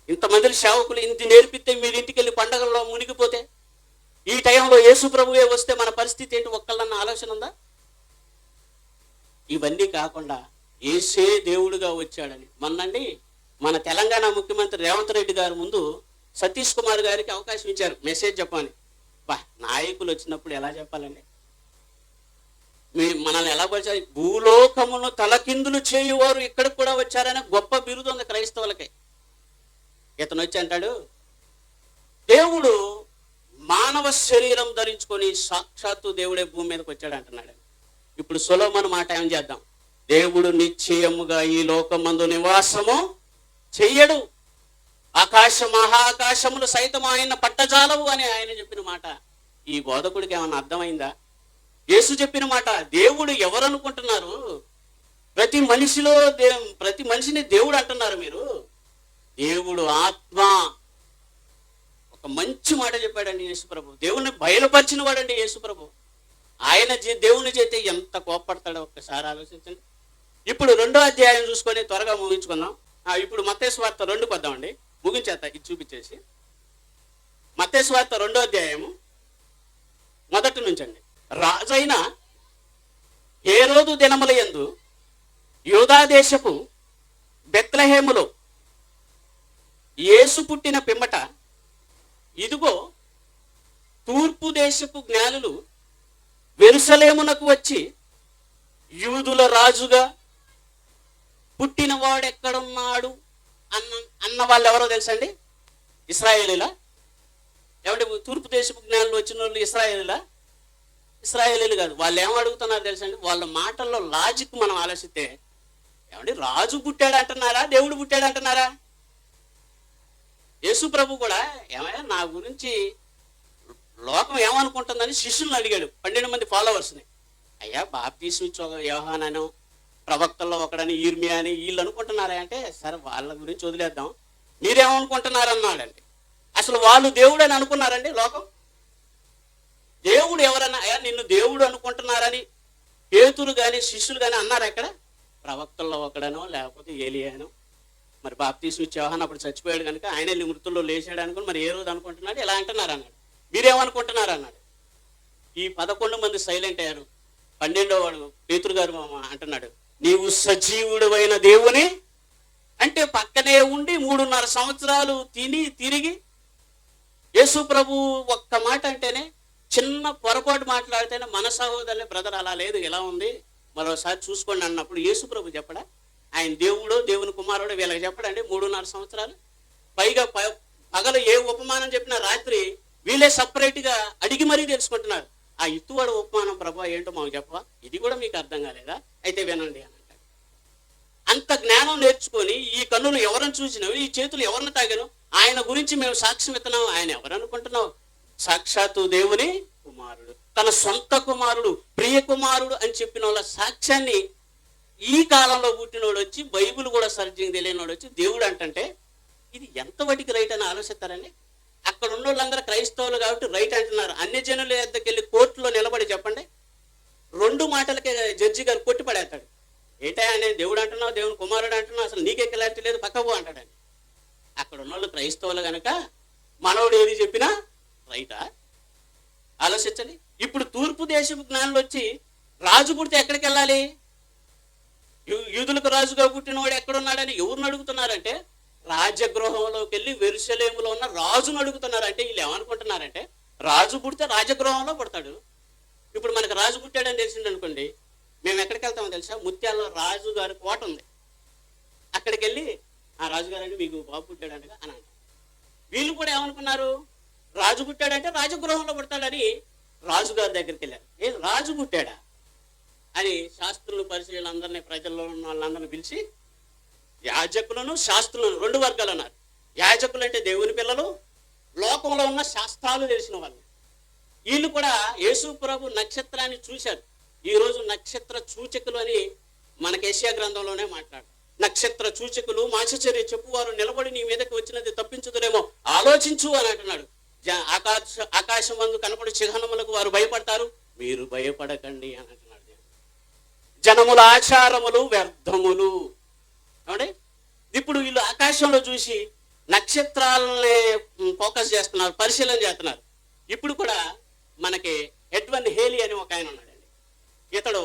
ఇంతమంది సేవకులు ఇంత నేర్పితే మీరు ఇంటికి వెళ్ళి పండగల్లో మునిగిపోతే, ఈ టైంలో యేసు ప్రభువే వస్తే మన పరిస్థితి ఏంటి? ఒక్కళ్ళన్న ఆలోచన ఉందా? ఇవన్నీ కాకుండా యేసే దేవుడుగా వచ్చాడని మొన్నండి మన తెలంగాణ ముఖ్యమంత్రి రేవంత్ రెడ్డి గారు ముందు సతీష్ కుమార్ గారికి అవకాశం ఇచ్చారు మెసేజ్ చెప్పని. నాయకులు వచ్చినప్పుడు ఎలా చెప్పాలండి? మనల్ని ఎలా పరిచారు? భూలోకమును తలకిందులు చేయువారు ఇక్కడికి కూడా వచ్చారనే గొప్ప బిరుదు ఉంది క్రైస్తవులకి. ఇతను వచ్చి అంటాడు, దేవుడు మానవ శరీరం ధరించుకొని సాక్షాత్తు దేవుడే భూమి మీదకి వచ్చాడు అంటున్నాడు. ఇప్పుడు సొలొమోను మాట ఏం చేద్దాం? దేవుడు నిశ్చయముగా ఈ లోకమందు నివాసము చెయ్యడు, మహాకాశములు సైతం ఆయన పట్టజాలవు అని ఆయన చెప్పిన మాట ఈ బోధకుడికి ఏమన్నా అర్థమైందా? యేసు చెప్పిన మాట. దేవుడు ఎవరు అనుకుంటున్నారు? ప్రతి మనిషిని దేవుడు అంటున్నారు మీరు. దేవుడు ఆత్మ. ఒక మంచి మాట చెప్పాడండి యేసుప్రభు. దేవుణ్ణి బయలుపరిచిన వాడండి యేసుప్రభు. ఆయన దేవుని చేస్తే ఎంత కోప్పడతాడో ఒక్కసారి ఆలోచించండి. ఇప్పుడు 2వ అధ్యాయం చూసుకొని త్వరగా ముగించుకుందాం. ఇప్పుడు మత్తయి సువార్త 2 కొద్దామండి, ముగించేస్తా ఇది చూపించేసి. మత్తయి సువార్త 2వ అధ్యాయము 1 నుంచి అండి. రాజైన హేరోదు దినముల యందు యూదా దేశపు బెత్లెహేములో యేసు పుట్టిన పిమ్మట, ఇదిగో తూర్పు దేశపు జ్ఞానులు యెరూషలేమునకు వచ్చి, యూదుల రాజుగా పుట్టినవాడు ఎక్కడున్నాడు అన్న వాళ్ళు ఎవరో తెలుసండి? ఇశ్రాయేలీలా? ఏమంటే తూర్పు దేశపు జ్ఞానులు వచ్చిన వాళ్ళు ఇశ్రాయేలీలు కాదు. వాళ్ళు ఏం అడుగుతున్నారు తెలుసండి? వాళ్ళ మాటల్లో లాజిక్ మనం ఆలోచిస్తే, ఏమంటే రాజు పుట్టాడు అంటున్నారా, దేవుడు పుట్టాడు అంటున్నారా? యేసు ప్రభు కూడా ఏమయ్యా నా గురించి లోకం ఏమనుకుంటుందని శిష్యులను అడిగాడు, 12 మంది ఫాలోవర్స్ని. అయ్యా బాప్తీసం యోహానను, ప్రవక్తల్లో ఒకడని, ఇర్మియా అని వీళ్ళు అనుకుంటున్నారా అంటే, సరే వాళ్ళ గురించి వదిలేద్దాం, మీరేమనుకుంటున్నారు అన్నాడండి. అసలు వాళ్ళు దేవుడు అని అనుకున్నారండి లోకం? దేవుడు ఎవరన్నా అయ్యా నిన్ను దేవుడు అనుకుంటున్నారని పేతురు కానీ శిష్యులు కానీ అన్నారా? ఎక్కడ? ప్రవక్తల్లో ఒకడనో లేకపోతే ఏలియానో, మరి బాప్తీసం ఇచ్చే యోహాను అప్పుడు చచ్చిపోయాడు కనుక ఆయన మృతుల్లో లేచాడు అనుకుని మరి ఏ రోజు అనుకుంటున్నాడు, ఎలా అంటున్నారు అన్నాడు. మీరేమనుకుంటున్నారు అన్నాడు. ఈ 11 మంది సైలెంట్ అయ్యారు. 12వ వాడు పేతురు గారు అంటున్నాడు, నీవు సజీవుడైన దేవుని అంటే పక్కనే ఉండి 3.5 సంవత్సరాలు తిరిగి యేసు ప్రభు ఒక్క మాట అంటేనే, చిన్న పొరపాటు మాట్లాడితేనే మన సహోదరులే బ్రదర్ అలా లేదు ఎలా ఉంది మరోసారి చూసుకోండి అన్నప్పుడు యేసు ప్రభు చెప్పడా? ఆయన దేవుడో దేవుని కుమారుడో వీళ్ళకి చెప్పడండి 3.5 సంవత్సరాలు? పైగా పగలు ఏ ఉపమానం చెప్పినా రాత్రి వీళ్ళే సపరేట్గా అడిగి మరీ తెలుసుకుంటున్నారు. ఆ ఇత్తువాడు ఉపమానం ప్రభా ఏంటో మాకు చెప్పవా, ఇది కూడా మీకు అర్థం కాలేదా, అయితే వినండి అని అంటాడు. అంత జ్ఞానం నేర్చుకొని ఈ కన్నులు ఎవరిని చూసినావు, ఈ చేతులు ఎవరిని తాగాను, ఆయన గురించి మేము సాక్ష్యం ఇస్తున్నాం. ఆయన ఎవరనుకుంటున్నావు? సాక్షాత్తు దేవుని కుమారుడు, తన సొంత కుమారుడు, ప్రియ కుమారుడు అని చెప్పిన వాళ్ళ సాక్ష్యాన్ని ఈ కాలంలో పుట్టినోడు వచ్చి, బైబిల్ కూడా సరిగ్గా తెలియనోడు వచ్చి దేవుడు అంటే ఇది ఎంత వాటికి రైట్ అని ఆలోచిస్తారండి. అక్కడ ఉన్న వాళ్ళందరూ క్రైస్తవులు కాబట్టి రైట్ అంటున్నారు. అన్ని జనుల దగ్గరికి వెళ్ళి కోర్టులో నిలబడి చెప్పండి, 2 మాటలకే జడ్జి గారు కొట్టి పడేస్తాడు. ఏంటా అని దేవుడు అంటున్నావు, దేవుని కుమారుడు అంటున్నావు, అసలు నీకే క్లారిటీ లేదు, పక్కపో అంటాడని. అక్కడ ఉన్న వాళ్ళు క్రైస్తవులు కనుక మనోడు ఏది చెప్పినా రైటా? ఆలోచించండి. ఇప్పుడు తూర్పు దేశపు జ్ఞానులు వచ్చి రాజు పుడితే ఎక్కడికి వెళ్ళాలి, యూదులకు రాజుగా పుట్టినవాడు ఎక్కడున్నాడని ఎవరిని అడుగుతున్నారంటే, రాజగృహంలోకి వెళ్ళి యెరూషలేములో ఉన్న రాజును అడుగుతున్నారు. అంటే వీళ్ళు ఏమనుకుంటున్నారంటే, రాజు పుడితే రాజగృహంలో పుడతాడు. ఇప్పుడు మనకు రాజు పుట్టాడని తెలిసింది అనుకోండి, మేము ఎక్కడికి వెళ్తామో తెలుసా? ముత్యాలలో రాజు గారి కోట ఉంది, అక్కడికి వెళ్ళి ఆ రాజుగారు అంటే మీకు బాబు పుట్టాడంటగా అని అంటారు. వీళ్ళు కూడా ఏమనుకున్నారు, రాజు పుట్టాడంటే రాజగృహంలో పుడతాడని రాజుగారి దగ్గరికి వెళ్ళారు. ఏం రాజు పుట్టాడా అని శాస్త్రులు పరిశీలనందరినీ, ప్రజల్లో ఉన్న వాళ్ళందరినీ పిలిచి, యాజకులను శాస్త్రులను 2 వర్గాలు అన్నారు. యాజకులు అంటే దేవుని పిల్లలు, లోకంలో ఉన్న శాస్త్రాలు తెలిసిన వాళ్ళు. వీళ్ళు కూడా యేసు ప్రభు నక్షత్రాన్ని చూశారు. ఈరోజు నక్షత్ర సూచకులు అని మనకి యెషయా గ్రంథంలోనే మాట్లాడు. నక్షత్ర సూచకులు మాచచర్య చెప్పువారు నిలబడి నీ మీదకి వచ్చినది తప్పించుదురేమో ఆలోచించు అని అంటున్నాడు. ఆకాశం మందు కనపడి చిహ్నములకు వారు భయపడతారు, మీరు భయపడకండి అని అంటున్నాడు. జనముల ఆచారములు వ్యర్థములు. ఏమంటే ఇప్పుడు వీళ్ళు ఆకాశంలో చూసి నక్షత్రాలనే ఫోకస్ చేస్తున్నారు, పరిశీలన చేస్తున్నారు. ఇప్పుడు కూడా మనకి ఎడ్వన్ హేలీ అని ఒక ఆయన ఉన్నాడండి. ఇతడు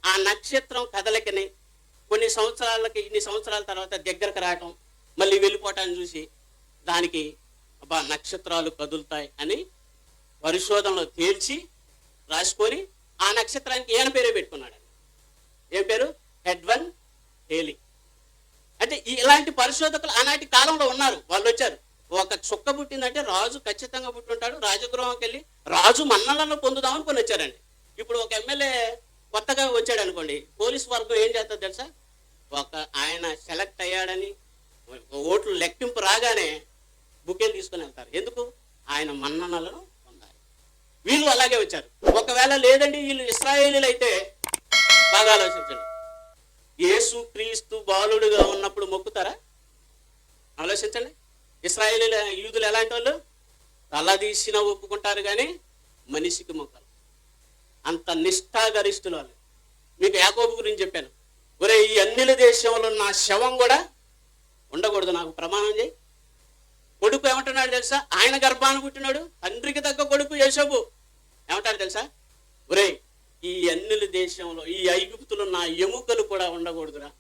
ఆ నక్షత్రం కదలికని కొన్ని సంవత్సరాలకి, ఇన్ని సంవత్సరాల తర్వాత దగ్గరకు రావటం, మళ్ళీ వెళ్ళిపోవటాన్ని చూసి దానికి అబ్బా నక్షత్రాలు కదులుతాయి అని పరిశోధనలో తేల్చి రాసుకొని ఆ నక్షత్రానికి ఈయన పేరే పెట్టుకున్నాడు. ఏం పేరు? ఎడ్వన్ హేలీ. అంటే ఇలాంటి పరిశోధకులు ఆనాటి కాలంలో ఉన్నారు. వాళ్ళు వచ్చారు, ఒక చుక్క పుట్టిందంటే రాజు ఖచ్చితంగా పుట్టుంటాడు, రాజగృహంకి వెళ్ళి రాజు మన్నలను పొందుదామని కొని వచ్చారండి. ఇప్పుడు ఒక ఎమ్మెల్యే కొత్తగా వచ్చాడు అనుకోండి, పోలీస్ వర్గం ఏం చేస్తారు తెలుసా? ఆయన సెలెక్ట్ అయ్యాడని ఓట్లు లెక్కింపు రాగానే బుకేలు తీసుకొని వెళ్తారు. ఎందుకు? ఆయన మన్ననలను పొందాలి. వీళ్ళు అలాగే వచ్చారు. ఒకవేళ లేదండి వీళ్ళు ఇశ్రాయేలీలు అయితే బాగా ఆలోచించండి, యేసు క్రీస్తు బాలుడుగా ఉన్నప్పుడు మొక్కుతారా? ఆలోచించండి. ఇశ్రాయేలీల యూదులు ఎలాంటి వాళ్ళు? తల తీసినా ఒప్పుకుంటారు కానీ మనిషికి మొక్కలు. అంత నిష్ఠాగరిష్ఠులు వాళ్ళు. మీకు యాకోబు గురించి చెప్పాను, ఒరే ఈ అన్నిల దేశంలో నా శవం కూడా ఉండకూడదు, నాకు ప్రమాణం చేయి. కొడుకు ఏమంటున్నాడు తెలుసా? ఆయన గర్భాన్ని పుట్టినాడు, తండ్రికి తగ్గ కొడుకు యోసేపు ఏమంటాడు తెలుసా? ఒరే ఈ అన్నిల దేశంలో ఈ ఐగుప్తులో నా ఎముకలు కూడా ఉండకూడదురా.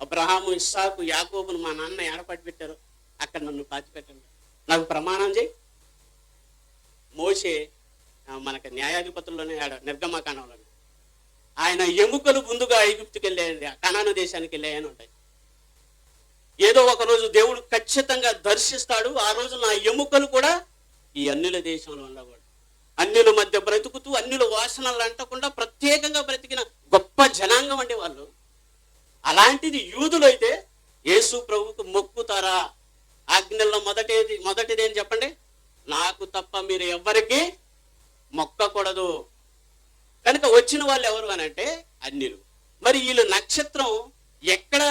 అబ్రహాము, ఇస్సాకు, యాకోబును మా నాన్న ఏడపట్టి పెట్టారు, అక్కడ నన్ను పాతిపెట్టండి, నాకు ప్రమాణం చేయి. మోషే మనకి న్యాయాధిపతుల్లోనే నిర్గమకాండంలోనే ఆయన ఎముకలు ముందుగా ఐగుప్తుకి వెళ్ళాయండి, కనాను దేశానికి వెళ్ళాయని ఉంటాయి. ఏదో ఒక రోజు దేవుడు ఖచ్చితంగా దర్శిస్తాడు, ఆ రోజు నా ఎముకలు కూడా ఈ అన్యుల దేశంలో ఉండకూడదు. అన్యుల మధ్య బ్రతుకుతూ అన్యుల వాసనలు అంటకుండా ప్రత్యేకంగా బ్రతికిన గొప్ప జనాంగం అండి వాళ్ళు. అలాంటిది యూదులు అయితే యేసు ప్రభువుకు మొక్కుతారా? ఆజ్ఞల్లో మొదటిది ఏం చెప్పండి? నాకు తప్ప మీరు ఎవ్వరికి మొక్కకూడదు. కనుక వచ్చిన వాళ్ళు ఎవరు అని అంటే అన్యులు. మరి వీళ్ళు నక్షత్రం ఎక్కడ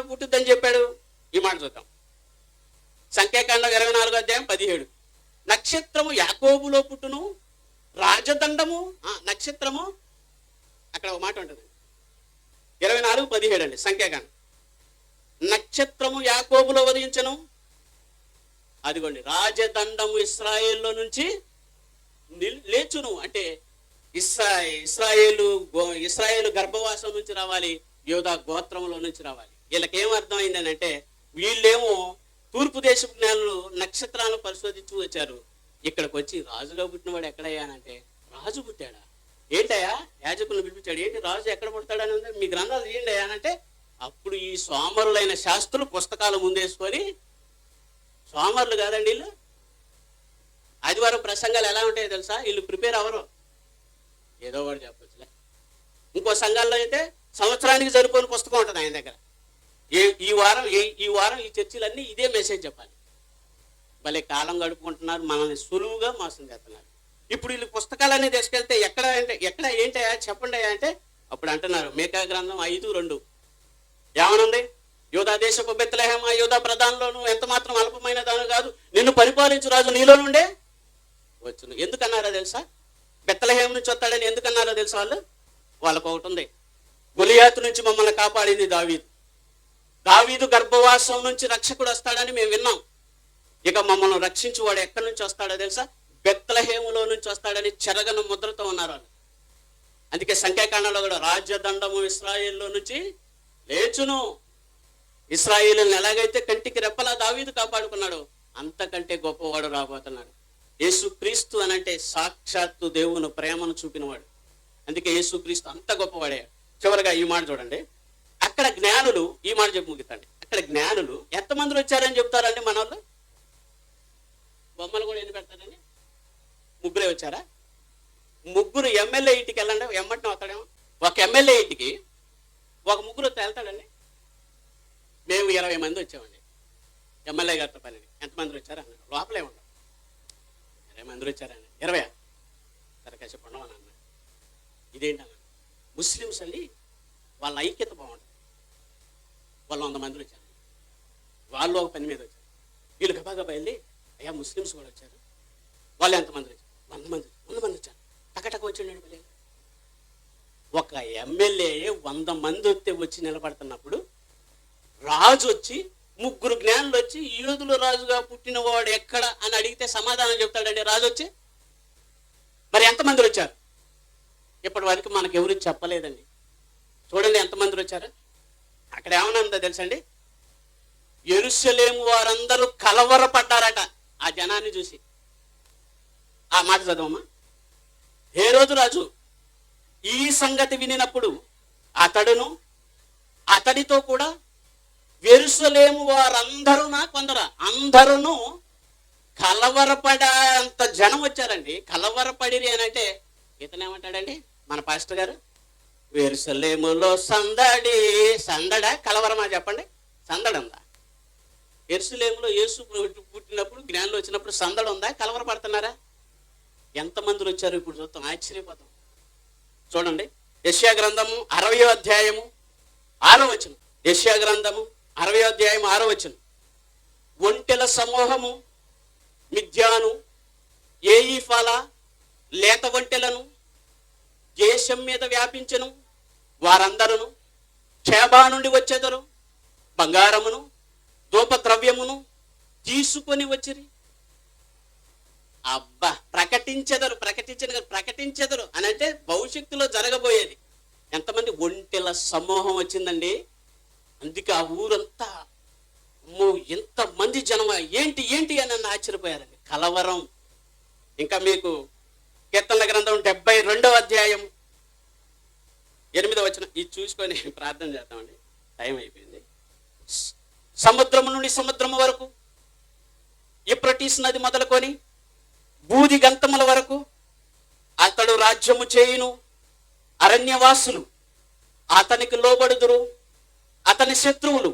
పుట్టుద్దని చెప్పాడు? ఈ మాట చూద్దాం. సంఖ్యాకాండం 24:17. నక్షత్రము యాకోబులో పుట్టును, రాజదండము నక్షత్రము, అక్కడ ఒక మాట ఉంటుంది 24:17 అండి సంఖ్యాకాండం. నక్షత్రము యాకోబులో ఉదయించను, అదిగోండి రాజదండము ఇశ్రాయేల్లో నుంచి లేచును. అంటే ఇశ్రాయేలు గర్భవాసం నుంచి రావాలి, యోధా గోత్రంలో నుంచి రావాలి. వీళ్ళకి ఏం అర్థమైంది అని అంటే వీళ్ళేమో తూర్పు దేశపు జ్ఞానులు నక్షత్రాలను పరిశోధించి వచ్చారు. ఇక్కడికి వచ్చి రాజుగా పుట్టినవాడు ఎక్కడయ్యా అంటే రాజు పుట్టాడా? ఏంటయ్యా? యాజకులను పిలిపించాడు. ఏంటి రాజు ఎక్కడ పుడతాడని ఉంది, మీ గ్రంథాలు తీయండి అయ్యా అంటే అప్పుడు ఈ సోమరులైన శాస్త్రులు పుస్తకాలు ముందేసుకొని, సోమరులు కాదండి వీళ్ళు, ఆదివారం ప్రసంగాలు ఎలా ఉంటాయో తెలుసా? వీళ్ళు ప్రిపేర్ అవ్వరు, ఏదో ఒకటి చెప్పొచ్చులే. ఇంకో సంఘాల్లో అయితే సంవత్సరానికి సరిపోయిన పుస్తకం ఉంటుంది ఆయన దగ్గర. ఈ వారం ఈ చర్చిలన్నీ ఇదే మెసేజ్ చెప్పాలి. భలే కాలం గడుపుకుంటున్నారు, మనల్ని సులువుగా మోసం చేస్తున్నారు. ఇప్పుడు వీళ్ళు పుస్తకాలన్నీ తీసుకెళ్తే ఎక్కడ ఏంటయా చెప్పండి అంటే అప్పుడు అంటున్నారు మేకా గ్రంథం 5:2 ఏమనుంది? యోధా దేశపు బెత్లెహేమ, యోధా ప్రధానంలోను ఎంత మాత్రం అల్పమైన దాని కాదు, నిన్ను పరిపాలించు రాజు నీలో నుండే వచ్చును. ఎందుకన్నారో తెలుసా? బెత్లెహేమ నుంచి వస్తాడని ఎందుకన్నారో తెలుసా? వాళ్ళకు ఒకటి ఉంది, గొలియాతు నుంచి మమ్మల్ని కాపాడింది దావీదు గర్భవాసం నుంచి రక్షకుడు వస్తాడని మేము విన్నాం. ఇక మమ్మల్ని రక్షించి వాడు ఎక్కడి నుంచి వస్తాడో తెలుసా? బెత్లెహేములో నుంచి వస్తాడని చెరగన ముద్రతో ఉన్నారు వాళ్ళు. అందుకే సంఖ్యాకాండంలో కూడా రాజ్యదండము ఇశ్రాయేల్లో నుంచి లేచును. ఇశ్రాయేలుని ఎలాగైతే కంటికి రెప్పలా దావీదు కాపాడుకున్నాడు, అంతకంటే గొప్పవాడు రాబోతున్నాడు. యేసు క్రీస్తు అనంటే సాక్షాత్తు దేవుని ప్రేమను చూపినవాడు. అందుకే యేసు క్రీస్తు అంత గొప్పవాడే. చివరిగా ఈ మాట చూడండి, అక్కడ జ్ఞానులు, ఈ మాట చెప్పి ముగితండి, అక్కడ జ్ఞానులు ఎంతమంది వచ్చారని చెప్తారండి మన వాళ్ళు? బొమ్మలు కూడా ఎన్ని పెడతారండి? 3 వచ్చారా? 3 ఎమ్మెల్యే ఇంటికి వెళ్ళండి, ఎమ్మటిని వస్తాడేమో. ఒక ఎమ్మెల్యే ఇంటికి ఒక 3 వెళ్తాడండి. మేము 20 మంది వచ్చామండి ఎమ్మెల్యే గారితో పని. ఎంతమంది వచ్చారు అన్నాడు. లోపలే ఉండవు, 20 మంది వచ్చారండి. 20 సరే చెప్పండి అని అన్నాడు. ఇదేంటన్నా? ముస్లిమ్స్ అండి, వాళ్ళ ఐక్యత బాగుంటుంది. వాళ్ళు 100 మంది వచ్చారు, వాళ్ళు ఒక పని మీద వచ్చారు. వీళ్ళు గబాగబా వెళ్ళి అయ్యా ముస్లిమ్స్ కూడా వచ్చారు, వాళ్ళు ఎంతమంది వచ్చారు? 100 మంది వచ్చారు. టకటక వచ్చాడు మళ్ళీ. ఒక ఎమ్మెల్యే 100 మంది వచ్చి నిలబడుతున్నప్పుడు రాజు వచ్చి 3 జ్ఞానులు వచ్చి యూదుల రాజుగా పుట్టినవాడు ఎక్కడ అని అడిగితే సమాధానం చెప్తాడండి రాజు వచ్చి. మరి ఎంతమంది వచ్చారు? ఇప్పటి వరకు మనకు ఎవరు చెప్పలేదండి. చూడండి ఎంతమంది వచ్చారు. అక్కడ ఏమన్నా ఉందో తెలుసండి, యెరూషలేము వారందరూ కలవరపడ్డారట ఆ జనాన్ని చూసి. ఆ మాట చదవమ్మా. హేరోదు రాజు ఈ సంగతి వినినప్పుడు అతడును అతడితో కూడా యెరూషలేము వారందరూ కొందరు అందరూ కలవరపడంత జనం వచ్చారండి. కలవరపడిరి అని అంటే ఇతనేమంటాడండి మన పాస్టర్ గారు, యెరూషలేములో సందడి. సందడా కలవరమా చెప్పండి? సందడి ఉందా? యెరూషలేములో యేసు పుట్టినప్పుడు జ్ఞానులు వచ్చినప్పుడు సందడి ఉందా? కలవరపడుతున్నారా? ఎంతమంది వచ్చారు ఇప్పుడు చూస్తాం, ఆశ్చర్యపోతాం. చూడండి, యెషయా గ్రంథము 60వ అధ్యాయము 6వ వచనం. యెషయా గ్రంథము 60వ అధ్యాయం 6వ వచనం. ఒంటెల సమూహము మిద్యాను ఏయిఫాల లేత ఒంటెలను దేశం మీద వ్యాపించెను. వారందరూ షేబా నుండి వచ్చేదరు బంగారమును ధూపద్రవ్యమును తీసుకొని వచ్చిరి. అబ్బా, ప్రకటించెదరు అని అంటే భవిష్యత్తులో జరగబోయేది. ఎంతమంది ఒంటెల సమూహం వచ్చిందండి. అందుకే ఆ ఊరంతా ఎంతమంది జనం ఏంటి అని నన్ను ఆశ్చర్యపోయారండి. కలవరం. ఇంకా మీకు కీర్తనల గ్రంథం 72వ అధ్యాయం 8వ వచనం ఇది చూసుకొని ప్రార్థన చేద్దామండి, టైం అయిపోయింది. సముద్రము నుండి సముద్రము వరకు, యూఫ్రటీస్ నది మొదలుకొని బూది గంతముల వరకు అతడు రాజ్యము చేయును. అరణ్యవాసులు అతనికి లోబడుదురు. అతని శత్రువులు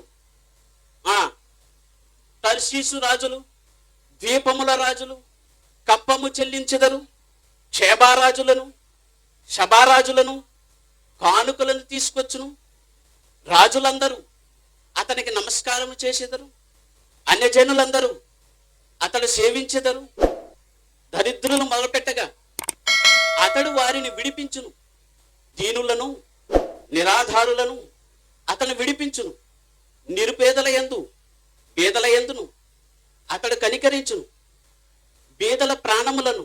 తర్షీసు రాజులు, ద్వీపముల రాజులు కప్పము చెల్లించెదరు. షబారాజులను కానుకలను తీసుకొచ్చును. రాజులందరూ అతనికి నమస్కారం చేసేదరు. అన్యజనులందరూ అతడు సేవించెదరు. దరిద్రులు మొదలుపెట్టగా అతడు వారిని విడిపించును. దీనులను నిరాధారులను అతను విడిపించును. నిరుపేదల యందు బీదల యందును అతడు కనికరించును. బీదల ప్రాణములను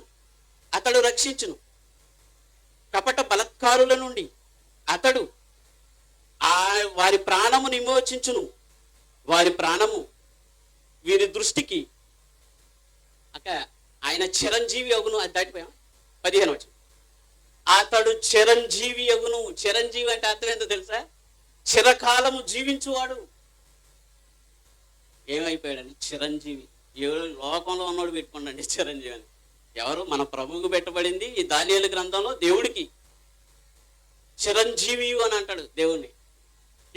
అతడు రక్షించును. కపట బలత్కారుల నుండి అతడు వారి ప్రాణము విమోచించును. వారి ప్రాణము వీరి దృష్టికి ఆయన చిరంజీవి అగును. అది దాటిపోయాం. 15వ వచనం. అతడు చిరంజీవి అగును. చిరంజీవి అంటే అర్థం ఏంటో తెలుసా? చిరకాలము జీవించువాడు. ఏమైపోయాడండి? చిరంజీవి. ఎవరు లోకంలో ఉన్నోడు పెట్టుకోండి చిరంజీవి అని. ఎవరు? మన ప్రభువుకు పెట్టబడింది ఈ దానియేలు గ్రంథంలో దేవుడికి చిరంజీవి అని అంటాడు దేవుణ్ణి.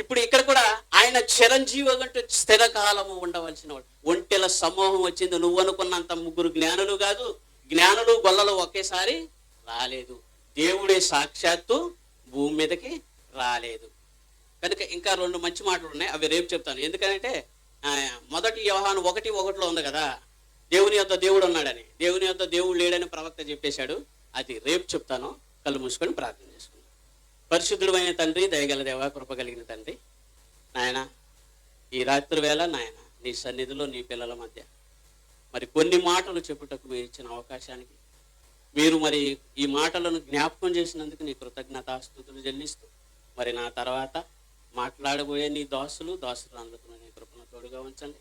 ఇప్పుడు ఇక్కడ కూడా ఆయన చిరంజీవి అంటే స్థిరకాలము ఉండవలసిన వాడు. ఒంటెల సమూహం వచ్చింది. నువ్వు అనుకున్నంత ముగ్గురు జ్ఞానులు కాదు, జ్ఞానులు గొల్లలు ఒకేసారి రాలేదు. దేవుడే సాక్షాత్తు భూమి మీదకి రాలేదు. కనుక ఇంకా 2 మంచి మాటలు ఉన్నాయి, అవి రేపు చెప్తాను. ఎందుకంటే మొదటి యోహాను 1:1 ఉంది కదా, దేవుని యొద్ద దేవుడు ఉన్నాడని. దేవుని యొద్ద దేవుడు లేడని ప్రవక్త చెప్పేశాడు. అది రేపు చెప్తాను. కళ్ళు మూసుకొని ప్రార్థన చేసుకున్నాను. పరిశుద్ధుడు అయిన తండ్రి, దయగల దేవ, కృప కలిగిన తండ్రి, నాయన ఈ రాత్రి వేళ నాయన నీ సన్నిధిలో నీ పిల్లల మధ్య మరి కొన్ని మాటలు చెప్పుటకు మీరు ఇచ్చిన అవకాశానికి మీరు మరి ఈ మాటలను జ్ఞాపకం చేసినందుకు నీ కృతజ్ఞతాస్తుతులు చెల్లిస్తూ మరి నా తర్వాత మాట్లాడబోయే నీ దాసులందుకు నీ కృపను తోడుగా ఉంచండి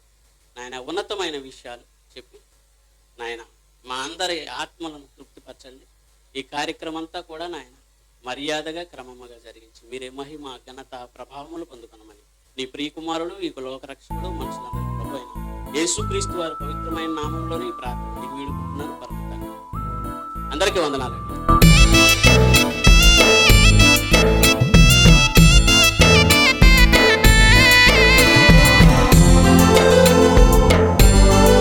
నాయన. ఉన్నతమైన విషయాలు చెప్పి నాయన మా అందరి ఆత్మలను తృప్తిపరచండి. ఈ కార్యక్రమం అంతా కూడా నాయన మర్యాదగా క్రమముగా జరిగించి మీరే మహిమ ఘనత ప్రభావములు పొందుకున్నామని నీ ప్రియకుమారుడు ఈ లోకరక్షకుడు మనుషులందరూ ప్రభు అయిన యేసుక్రీస్తు వారి పవిత్రమైన నామంలోనే ఈ ప్రార్థన వీడుకుంటున్నారు. పరమ తండ్రి. అందరికీ వందనాలండి.